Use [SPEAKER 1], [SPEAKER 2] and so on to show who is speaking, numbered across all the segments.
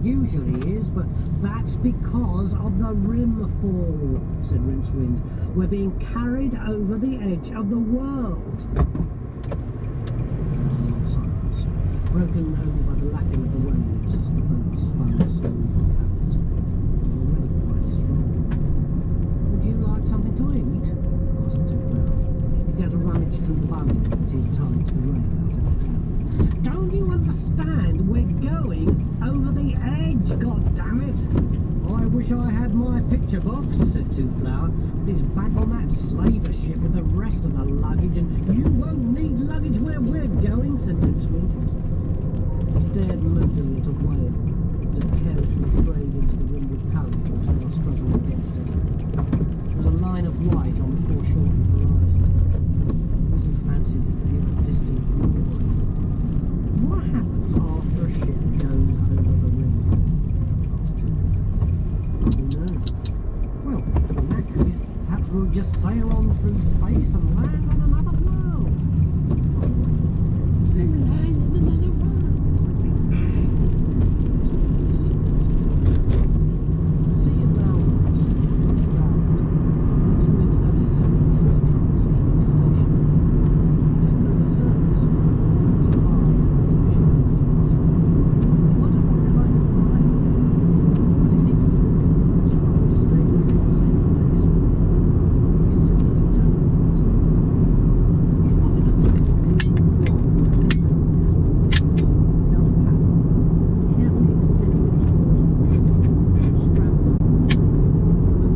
[SPEAKER 1] usually is, but that's because of the rim fall, said Rincewind. We're being carried over the edge of the world. Silence, broken only by the lapping of the waves as the boat spun smoothly out. Already quite strong. Would you like something to eat? Asked Tuflower. He began to rummage through the bundle that he had tied to the rail out of the town. Don't you understand? We're going over the edge, goddammit! I wish I had my picture box, said Tuflower, but he's back on that slaver ship with the rest of the luggage, and you won't need luggage where we're going, said Rincewind. He stared moodily at a whale that had carelessly strayed into the windward current until they were struggling against it. There was a line of white on the foreshortened horizon. He fancied he could hear a distant roaring. What happens after a ship goes over the rim? Asked Tuflower. Who knows? Well, in that case, perhaps we'll just sail on through space and land on another world.
[SPEAKER 2] Land on another world.
[SPEAKER 1] Sea and mountains looked round. Rincewind noticed several tree trunks keeping station. Just below the surface, it was alive with fish and insects. He wondered what kind of life it was, but it didn't swim all the time to stay exactly in the same place. It's similar to animals. He spotted a simple green frog resting on the desperate. Found a paddle, carefully extended it towards the ship, scrambled over, and later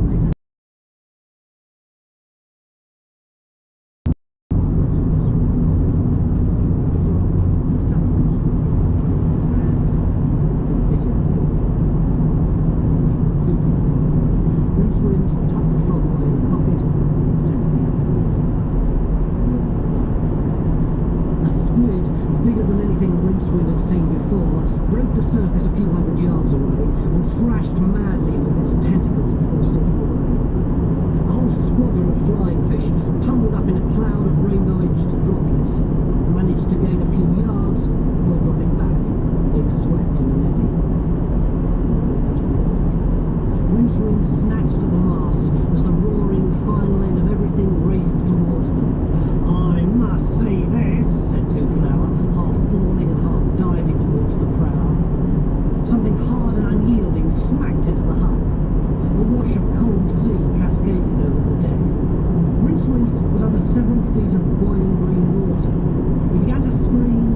[SPEAKER 1] Rincewind tucked the frog away in a pocket and pretended he hadn't moved. A squid, bigger than anything Rincewind had seen before, broke the surface a few hundred yards away and thrashed madly with its tentacles before sinking away. A whole squadron of flying fish tumbled up in a cloud of rainbow-edged droplets and managed to gain a few yards before dropping back, being swept in an eddy. Rincewind snatched at the mast as the roaring final end of everything raced towards them. I must see this, said Tuflower, half falling and half diving towards the prow. Something hard and unyielding smacked into the hull. A wash of cold sea cascaded over the deck. Rincewind was under several feet of boiling green water. He began to scream,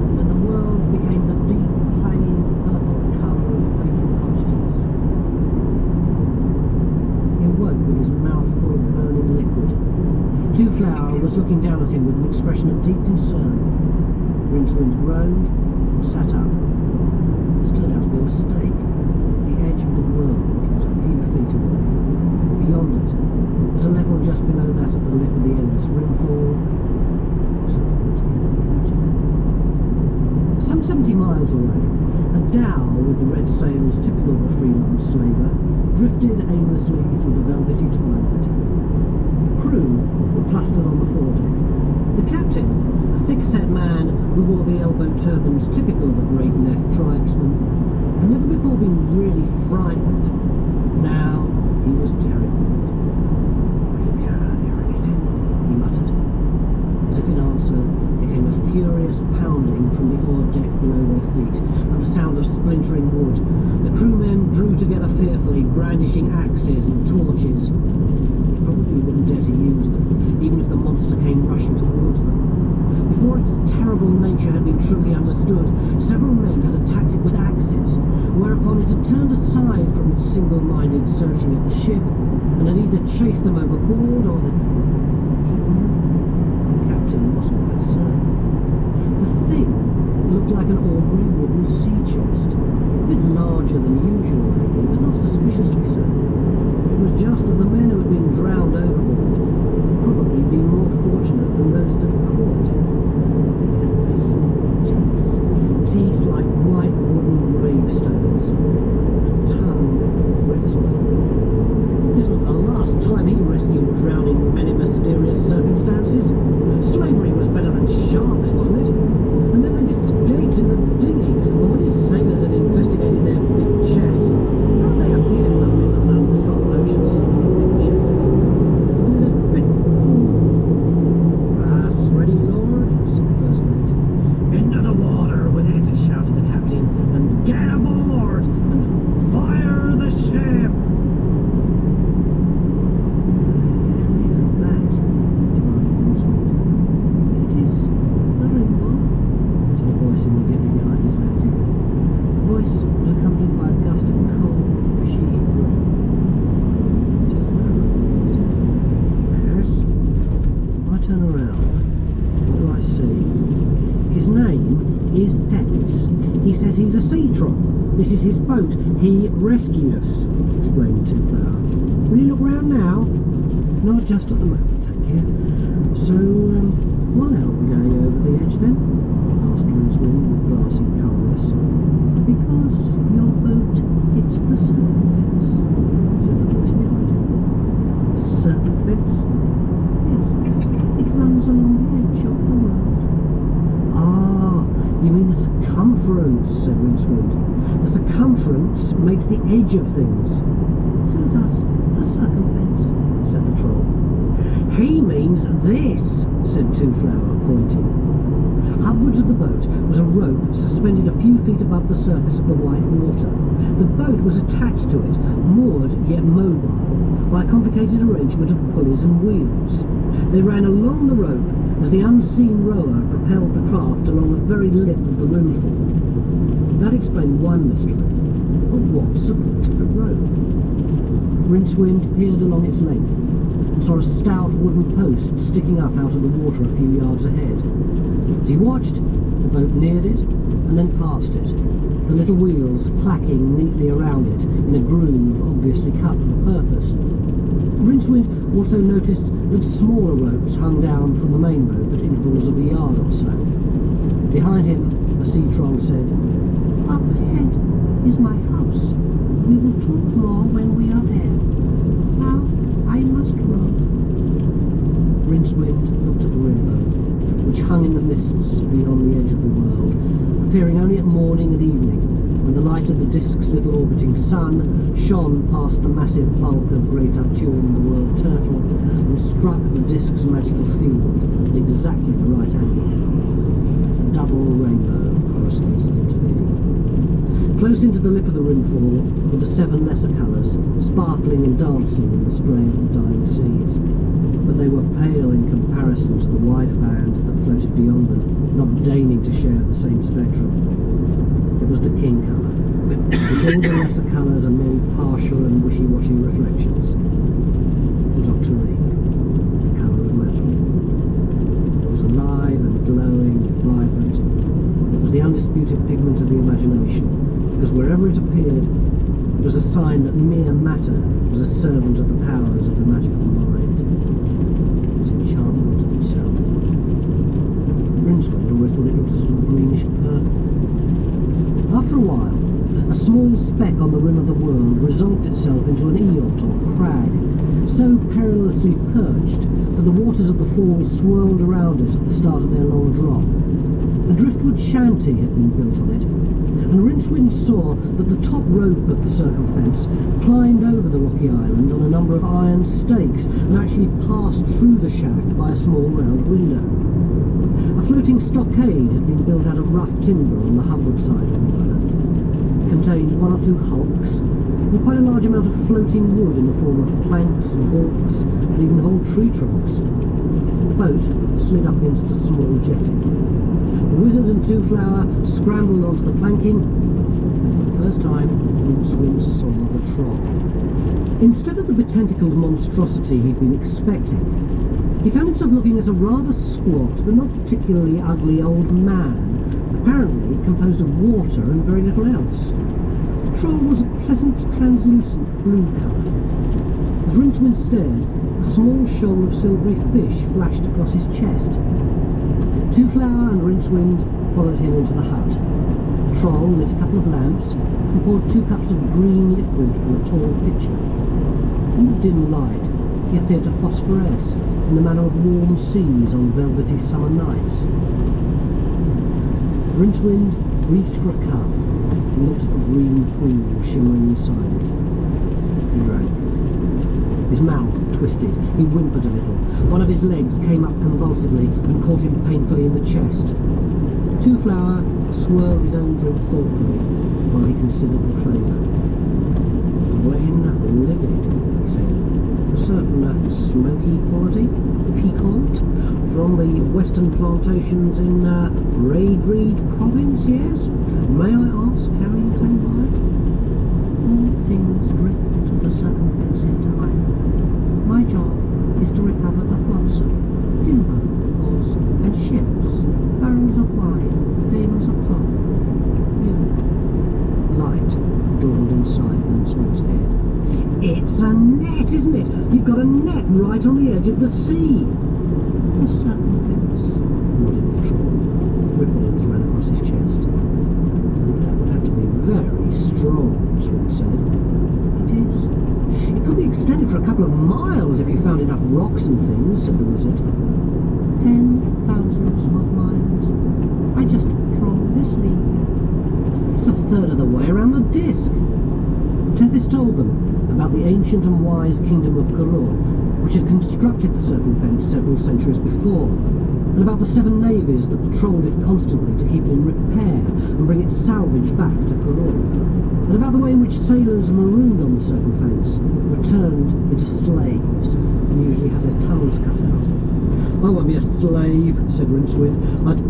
[SPEAKER 1] and then the world became the deep, clanging purple colour of fading consciousness. He awoke with his mouth full of burning liquid. Tuflower was looking down at him with an expression of deep concern. Rincewind groaned and sat up. This turned out to be a mistake. The edge of the world was a few feet away. Beyond it, at a level just below that of the lip of the endless rimfall, was something altogether imaginary. Some 70 miles away, a dhow with the red sails typical of a freelance slaver drifted aimlessly through the velvety twilight. The crew were clustered on the foredeck. The captain, a thick-set man who wore the elbow turbans typical of a great Neff tribesman, had never before been really frightened. Now he was terrified. "I can't hear anything," he muttered. As if in answer, there came a furious pounding from the oar deck below their feet, and the sound of splintering wood. The crewmen drew together fearfully, brandishing axes and torches. They probably wouldn't dare to use them, even if the monster came rushing towards them. Before its terrible nature had been truly understood, several men had attacked it with axes, whereupon it had turned aside from its single-minded searching at the ship, and had either chased them overboard or had eaten them. The captain wasn't quite certain. The thing looked like an ordinary wooden sea chest, a bit larger than usual maybe, but not suspiciously so. It was just that the men who had been drowned overboard had probably been more fortunate than those that had caught. Teeth like white wooden gravestones, tongue red as well. This was the last time he rescued drowning men in mysterious around. What do I see? His name is Tethys. He says he's a sea troll. This is his boat. He rescued us, explained Two Flower. Will you look round now? Not just at the moment, thank you. So, why aren't we going over the edge then? Asked Rincewind with glassy calmness. Because your boat hits the circle fence, said the voice behind him. The circle fence? Yes, it runs along the edge of the road. Ah, you mean the circumference, said Rincewind. The circumference makes the edge of things. So does the circumference, said the troll. He means this, said Two Flower, pointing. Upwards of the boat was a rope suspended a few feet above the surface of the white water. The boat was attached to it, moored yet mobile, by a complicated arrangement of pulleys and wheels. They ran along the rope as the unseen rower propelled the craft along the very lip of the rimfall. That explained one mystery, but what supported the rope? Rincewind peered along its length and saw a stout wooden post sticking up out of the water a few yards ahead. As he watched, the boat neared it and then passed it, the little wheels clacking neatly around it in a groove obviously cut for purpose. Rincewind also noticed that smaller ropes hung down from the main rope at intervals of a yard or so. Behind him, a sea troll said, "Up ahead is my house. We will talk more when we are there. Now I must row." Rincewind looked at the rainbow, which hung in the mists beyond the edge of the world, appearing only at morning and evening, when the light of the disk's little orbiting sun shone past the massive bulk of Great Artuin, the world turtle, and struck the disk's magical field at exactly the right angle. A double rainbow coruscated into being. Close into the lip of the rimfall were the 7 lesser colours, sparkling and dancing in the spray of the dying seas. But they were pale in comparison to the wider band that floated beyond them, not deigning to share the same spectrum. It was the king colour, which all the lesser colours are merely partial and wishy-washy reflections. The Octarine, the colour of magic. It was alive and glowing, vibrant. It was the undisputed pigment of the imagination, because wherever it appeared, it was a sign that mere matter was a servant of the powers of the magical mind. It was enchantment itself. Rincewind always thought it looked a sort of greenish purple. After a while, a small speck on the rim of the world resolved itself into an eot or crag, so perilously perched that the waters of the falls swirled around it at the start of their long drop. A driftwood shanty had been built on it, and Rincewind saw that the top rope of the circumfence climbed over the rocky island on a number of iron stakes and actually passed through the shack by a small round window. A floating stockade had been built out of rough timber on the Hubbard side of the island. It contained 1 or 2 hulks, and quite a large amount of floating wood in the form of planks, balks, and even whole tree trunks. The boat slid up against a small jetty. The wizard and Two Flower scrambled onto the planking, and for the first time, Rincewind saw the troll. Instead of the betentacled monstrosity he'd been expecting, he found himself looking at a rather squat but not particularly ugly old man, apparently composed of water and very little else. The troll was a pleasant translucent blue colour. As Rincewind stared, a small shoal of silvery fish flashed across his chest. Two Flower and Rincewind followed him into the hut. The troll lit a couple of lamps and poured 2 cups of green liquid from a tall pitcher. In the dim light, he appeared to phosphoresce in the manner of warm seas on velvety summer nights. Rincewind reached for a cup and looked at the green pool shimmering inside it. He drank. His mouth twisted. He whimpered a little. One of his legs came up convulsively and caught him painfully in the chest. Two Flower swirled his own drink thoughtfully while he considered the flavour. Plain livid, he said. A certain smoky quality, piquant, from the western plantations in Raidreed province, yes? May I ask how you came by it? All things drift to the circumfence in time. My job is to recover the flotsam, timber, did the sea. The circumference, nodded the troll. Ripples ran across his chest. That would have to be very strong, Rincewind said. It is. It could be extended for a couple of miles if you found enough rocks and things, said the wizard. 10,000 of miles. I just trolled this lead. That's a third of the way around the disk. Tethys told them about the ancient and wise kingdom of Karul, which had constructed the circumference several centuries before, and about the 7 navies that patrolled it constantly to keep it in repair and bring it salvaged back to Karul, and about the way in which sailors marooned on the circumference returned into slaves and usually had their tongues cut out. I won't be a slave, said Rincewind. I'd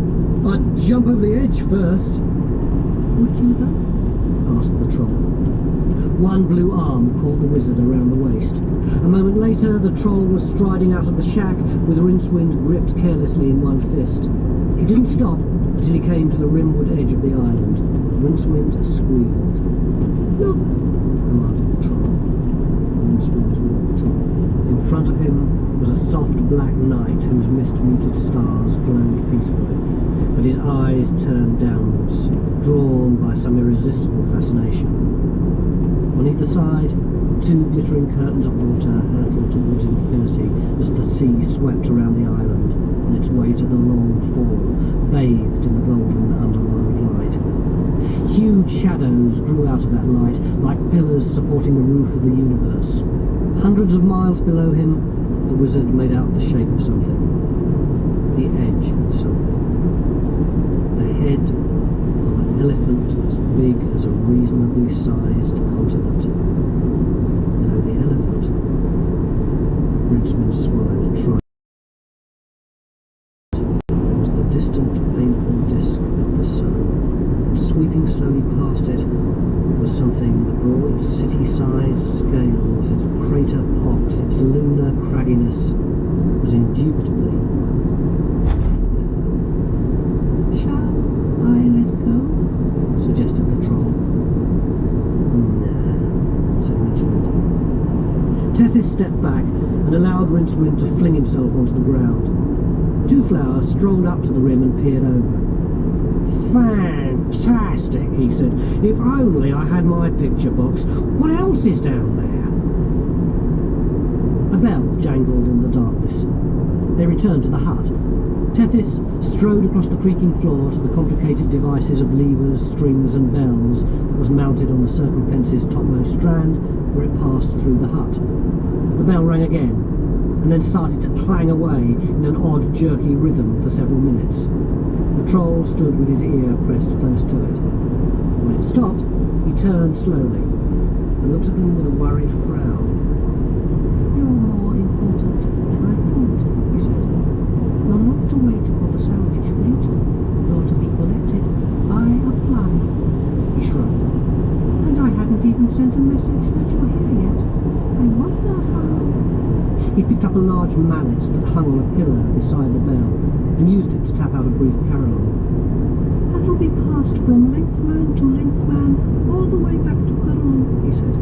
[SPEAKER 1] jump over the edge first. Would you though? Asked the troll. One blue arm caught the wizard around the waist. A moment later, the troll was striding out of the shack with Rincewind gripped carelessly in one fist. He didn't stop until he came to the rimwood edge of the island. Rincewind squealed. Look, commanded the troll. Rincewind walked on. In front of him was a soft black night whose mist-muted stars glowed peacefully, but his eyes turned downwards, drawn by some irresistible fascination. On either side, 2 glittering curtains of water hurtled towards infinity as the sea swept around the island on its way to the long fall, bathed in the golden underworld light. Huge shadows grew out of that light, like pillars supporting the roof of the universe. Hundreds of miles below him, the wizard made out the shape of something. The edge of something. The head of an elephant as big as a reasonably sized continent. No, the elephant. Rincewind swallowed and tried. It was the distant, painful disk of the sun. Sweeping slowly past it was something that brought its city-sized scales, its crater pocks, its lunar cragginess, was indubitably. Shall I let go? Suggested the troll. Nah, said Rincewind. Tethys stepped back and allowed Rincewind to fling himself onto the ground. Two Flowers strolled up to the rim and peered over. Fantastic, he said. If only I had my picture box. What else is down there? A bell jangled in the darkness. They returned to the hut. Tethys strode across the creaking floor to the complicated devices of levers, strings and bells that was mounted on the circumfence's topmost strand, where it passed through the hut. The bell rang again, and then started to clang away in an odd, jerky rhythm for several minutes. The troll stood with his ear pressed close to it. When it stopped, he turned slowly and looked at them with a worried frown. "You're more important than I thought," he said. "You're not to wait for the salvage fleet, nor to be collected by a fly." He shrugged. "And I hadn't even sent a message that you're here yet. I wonder how." He picked up a large mallet that hung on a pillar beside the bell and used it to tap out a brief carillon. "That'll be passed from lengthman to lengthman all the way back to Karul," he said.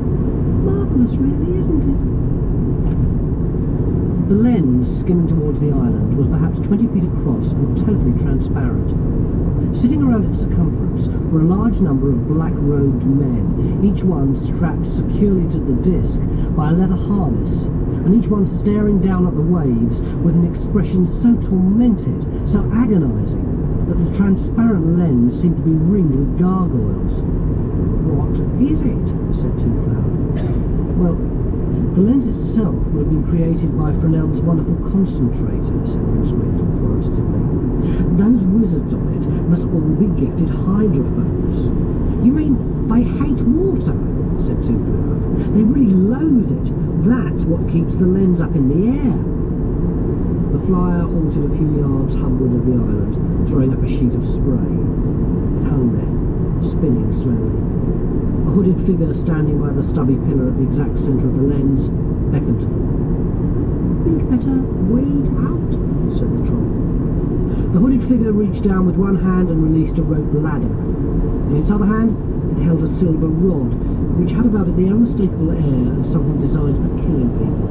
[SPEAKER 1] "Marvellous, really, isn't it?" The lens skimming towards the island was perhaps 20 feet across and totally transparent. Sitting around its circumference were a large number of black-robed men, each one strapped securely to the disc by a leather harness, and each one staring down at the waves with an expression so tormented, so agonizing, that the transparent lens seemed to be ringed with gargoyles. "What is it?" said Two Flower. "Well, the lens itself would have been created by Fresnel's wonderful concentrator," said Rincewind authoritatively. "Those wizards on it must all be gifted hydrophones." "You mean they hate water?" said Two Flower. "They really loathe it. That's what keeps the lens up in the air." The flyer halted a few yards hubward of the island, throwing up a sheet of spray. It hung there, spinning slowly. A hooded figure standing by the stubby pillar at the exact centre of the lens beckoned to them. "You'd better wade out," said the troll. The hooded figure reached down with one hand and released a rope ladder. In its other hand, it held a silver rod, which had about it the unmistakable air of something designed for killing people.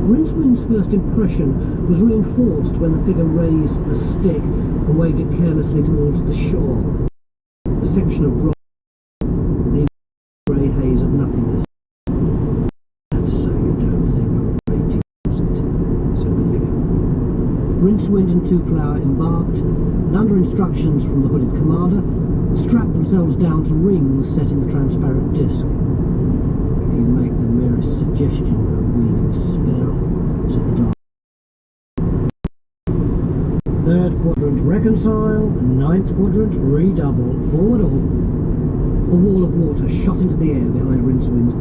[SPEAKER 1] Rincewind's first impression was reinforced when the figure raised the stick and waved it carelessly towards the shore. A section of rock, the grey haze of nothingness. "And so you don't think I'm afraid to use it," said the figure. Rincewind and Twoflower embarked, and under instructions from the hooded commander, strapped themselves down to rings set in the transparent disc. "If you make the merest suggestion of weaving a spell," said the dark. "Third quadrant reconcile, ninth quadrant redouble, forward all." A wall of water shot into the air behind Rincewind,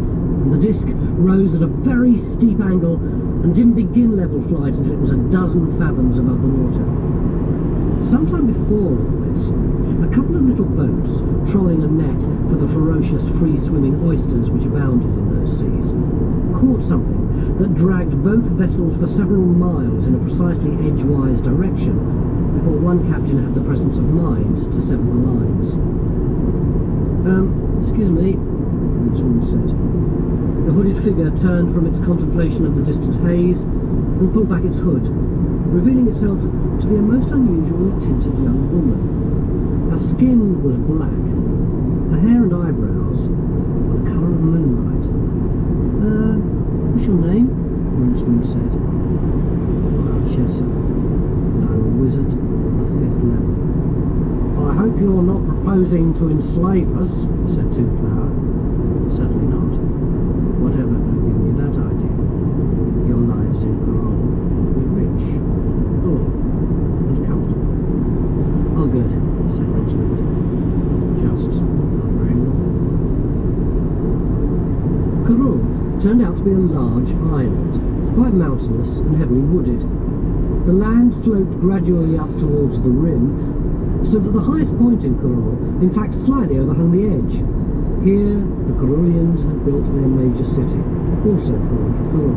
[SPEAKER 1] and the disc rose at a very steep angle and didn't begin level flight until it was a dozen fathoms above the water. Sometime before all this, a couple of little boats, trolling a net for the ferocious free-swimming oysters which abounded in those seas, caught something that dragged both vessels for several miles in a precisely edgewise direction before one captain had the presence of mind to sever the lines. Excuse me," Rincewind said. The hooded figure turned from its contemplation of the distant haze and pulled back its hood, revealing itself to be a most unusually tinted young woman. Her skin was black, her hair and eyebrows were the colour of moonlight. "What's your name?" Rincewind said. "Marchesa. I'm a wizard of the 5th level." "I hope you're not proposing to enslave us," said Twoflower. "Certainly not. Whatever has given you that idea? Your lives in Coral will be rich, full, and comfortable." "Oh, good," said Rincewind. "Just not very long." Coral turned out to be a large island, quite mountainous and heavily wooded. The land sloped gradually up towards the rim, so that the highest point in Coral, in fact, slightly overhung the edge. Here, the Corullians had built their major city, also called Coral.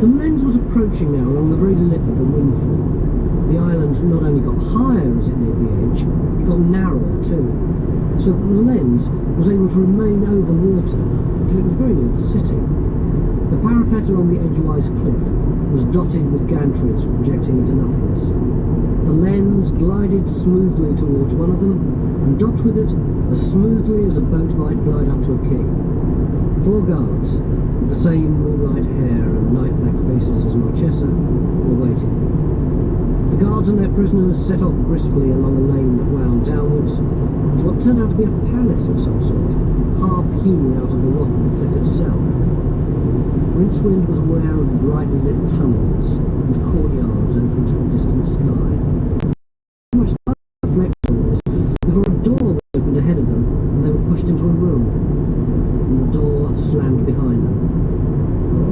[SPEAKER 1] The lens was approaching now along the very lip of the windfall. The island not only got higher as it neared the edge, it got narrower too, so that the lens was able to remain over water until it was very near the city. The parapet along the edgewise cliff was dotted with gantries projecting into nothingness. The lens glided smoothly towards one of them and docked with it as smoothly as a boat might glide up to a quay. 4 guards, with the same moonlight hair and night-black faces as Marchesa, were waiting. The guards and their prisoners set off briskly along a lane that wound downwards to what turned out to be a palace of some sort, half hewn out of the rock of the cliff itself. Rincewind was aware of brightly lit tunnels and courtyards open to the distant sky. Much reflected on this before a door opened ahead of them and they were pushed into a room, and the door slammed behind them.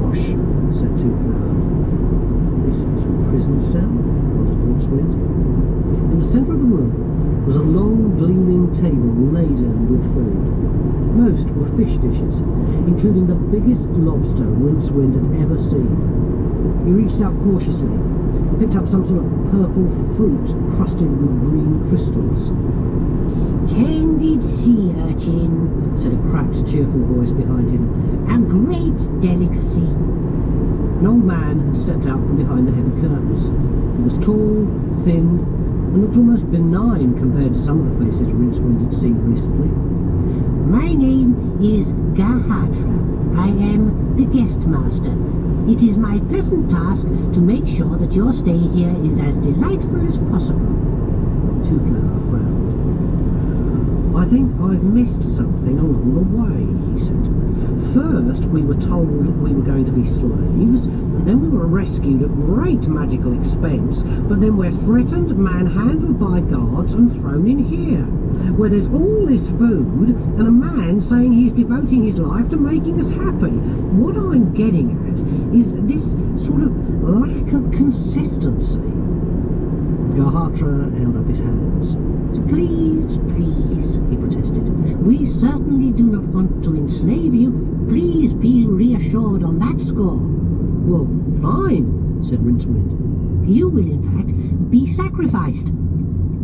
[SPEAKER 1] "Gosh," said Twoflower. "This is a prison cell?" nodded Rincewind. In the centre of the room was a long gleaming table laden with food. Most were fish dishes, including the biggest lobster Rincewind had ever seen. He reached out cautiously and picked up some sort of purple fruit crusted with green crystals.
[SPEAKER 2] "Candied sea urchin," said a cracked, cheerful voice behind him. "A great delicacy."
[SPEAKER 1] An old man had stepped out from behind the heavy curtains. He was tall, thin, and looked almost benign compared to some of the faces Rincewind had seen recently.
[SPEAKER 2] "My name is Gahatra. I am the guest master. It is my pleasant task to make sure that your stay here is as delightful as possible."
[SPEAKER 1] Twoflower frowned. "I think I've missed something along the way," he said. "First, we were told we were going to be slaves, and then we were rescued at great magical expense, but then we're threatened, manhandled by guards, and thrown in here, where there's all this food, and a man saying he's devoting his life to making us happy. What I'm getting at is this sort of lack of consistency." Gahatra held up his hands.
[SPEAKER 2] "Please, please," he protested. "We certainly do not want to enslave you. Please be reassured on that score."
[SPEAKER 1] "Well, fine," said Rincewind.
[SPEAKER 2] "You will, in fact, be sacrificed."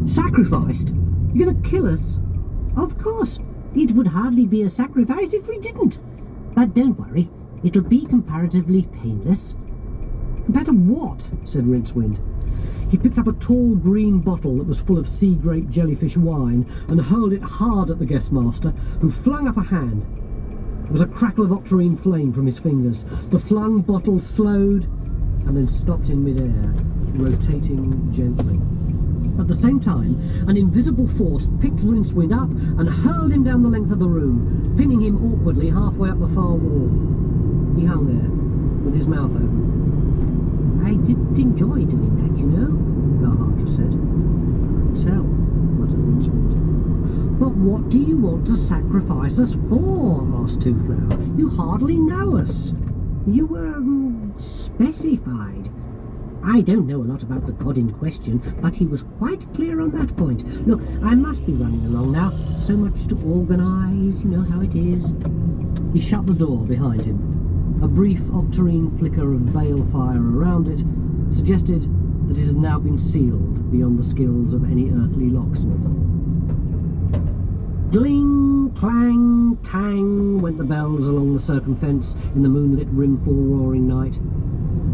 [SPEAKER 1] "Sacrificed? You're going to kill us?"
[SPEAKER 2] "Of course. It would hardly be a sacrifice if we didn't. But don't worry. It'll be comparatively painless.
[SPEAKER 1] Compared to what? Said Rincewind. He picked up a tall green bottle that was full of sea grape jellyfish wine and hurled it hard at the guest master, who flung up a hand. There was a crackle of octarine flame from his fingers. The flung bottle slowed and then stopped in midair, rotating gently. At the same time, an invisible force picked Rincewind up and hurled him down the length of the room, pinning him awkwardly halfway up the far wall. He hung there, with his mouth open.
[SPEAKER 2] I didn't enjoy doing that, you know,
[SPEAKER 1] Gahatra said. I could tell, muttered Rincewind.
[SPEAKER 2] But what do you want to sacrifice us for? Asked Twoflower. You hardly know us. You were specified. I don't know a lot about the god in question, but he was quite clear on that point. Look, I must be running along now. So much to organise, you know how it is.
[SPEAKER 1] He shut the door behind him. A brief octarine flicker of bale fire around it suggested that it had now been sealed beyond the skills of any earthly locksmith. Gling, clang, tang went the bells along the circumfence in the moonlit rimful roaring night.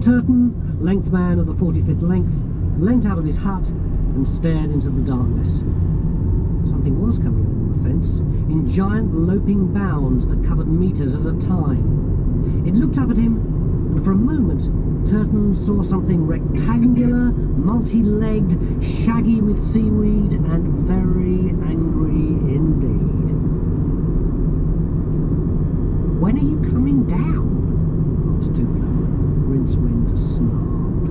[SPEAKER 1] Turton, length man of the 45th length, leant out of his hut and stared into the darkness. Something was coming along the fence, in giant loping bounds that covered meters at a time. It looked up at him, and for a moment Turton saw something rectangular, multi-legged, shaggy with seaweed, and very angry indeed.
[SPEAKER 2] When are you coming down?
[SPEAKER 1] Asked Twoflower. Rincewind snarled.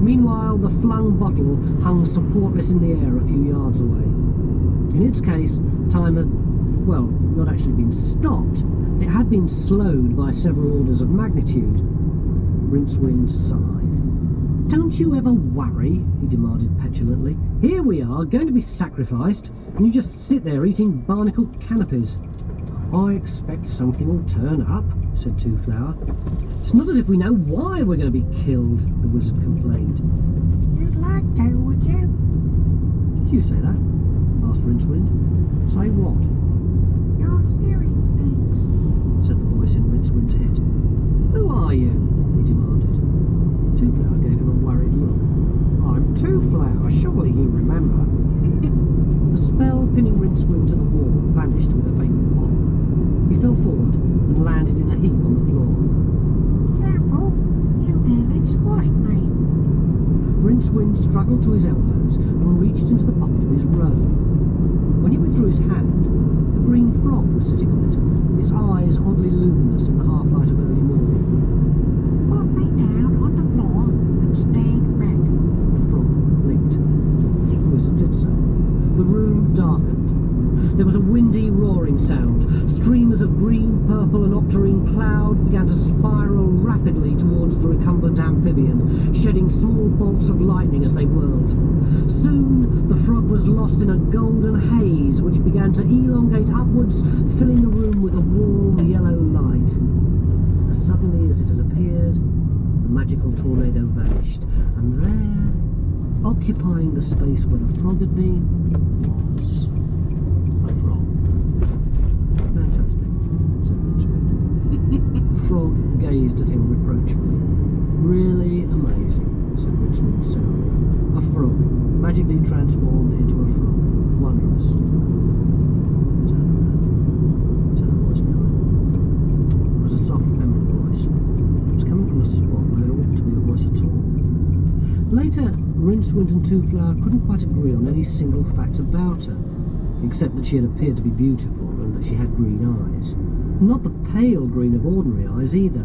[SPEAKER 1] Meanwhile, the flung bottle hung supportless in the air a few yards away. In its case, time had, well, not actually been stopped. It had been slowed by several orders of magnitude. Rincewind sighed. Don't you ever worry, he demanded petulantly. Here we are, going to be sacrificed, and you just sit there eating barnacle canopies. I expect something will turn up, said Twoflower. It's not as if we know why we're going to be killed, the wizard complained.
[SPEAKER 2] You'd like to, would you?
[SPEAKER 1] Did you say that? Asked Rincewind. Say what?
[SPEAKER 2] You're hearing things,
[SPEAKER 1] said the voice in Rincewind's head. Who are you? He demanded. Twoflower gave him a worried look. I'm Twoflower, surely you remember. The spell pinning Rincewind to the wall vanished with a faint pop. He fell forward and landed in a heap on the floor.
[SPEAKER 2] Careful, you nearly squashed me.
[SPEAKER 1] Rincewind struggled to his elbows and reached into the pocket of his robe. When he withdrew his hand, the green frog was sitting on it, its eyes oddly luminous in the half-light of early morning.
[SPEAKER 2] Put me down on the floor and stayed back.
[SPEAKER 1] The frog blinked. The wizard did so. The room darkened. There was a windy, roaring sound. Streamers of green, purple and octarine cloud began to spiral rapidly towards the recumbent amphibian, shedding small bolts of lightning as they whirled. Soon, the frog was lost in a golden haze which began to elongate upwards, filling the room with a warm yellow light. As suddenly as it had appeared, the magical tornado vanished, and there, occupying the space where the frog had been, was a frog. Fantastic, said Rincewind. The frog gazed at him reproachfully. Really amazing, said Rincewind sourly. A frog, magically transformed into a frog. Wondrous. Turn around, said a voice behind him. It was a soft, feminine voice. It was coming from a spot where there oughtn't to be a voice at all. Later, Rincewind and Twoflower couldn't quite agree on any single fact about her, except that she had appeared to be beautiful and that she had green eyes. Not the pale green of ordinary eyes either.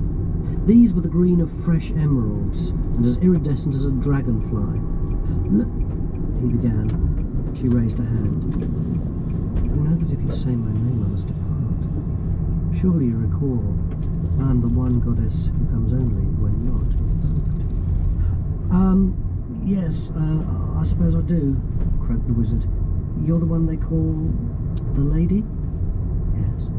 [SPEAKER 1] These were the green of fresh emeralds, and as iridescent as a dragonfly. He began. She raised a hand. You know that if you say my name I must depart. Surely you recall, I am the one goddess who comes only when not invoked. Yes, I suppose I do, croaked the wizard. You're the one they call the lady? Yes.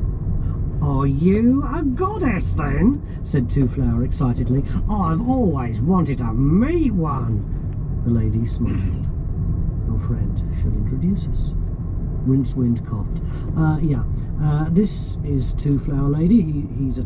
[SPEAKER 1] Are you a goddess then? Said Twoflower excitedly. I've always wanted to meet one. The lady smiled. Your friend should introduce us. Rincewind coughed. This is Twoflower Lady. He's a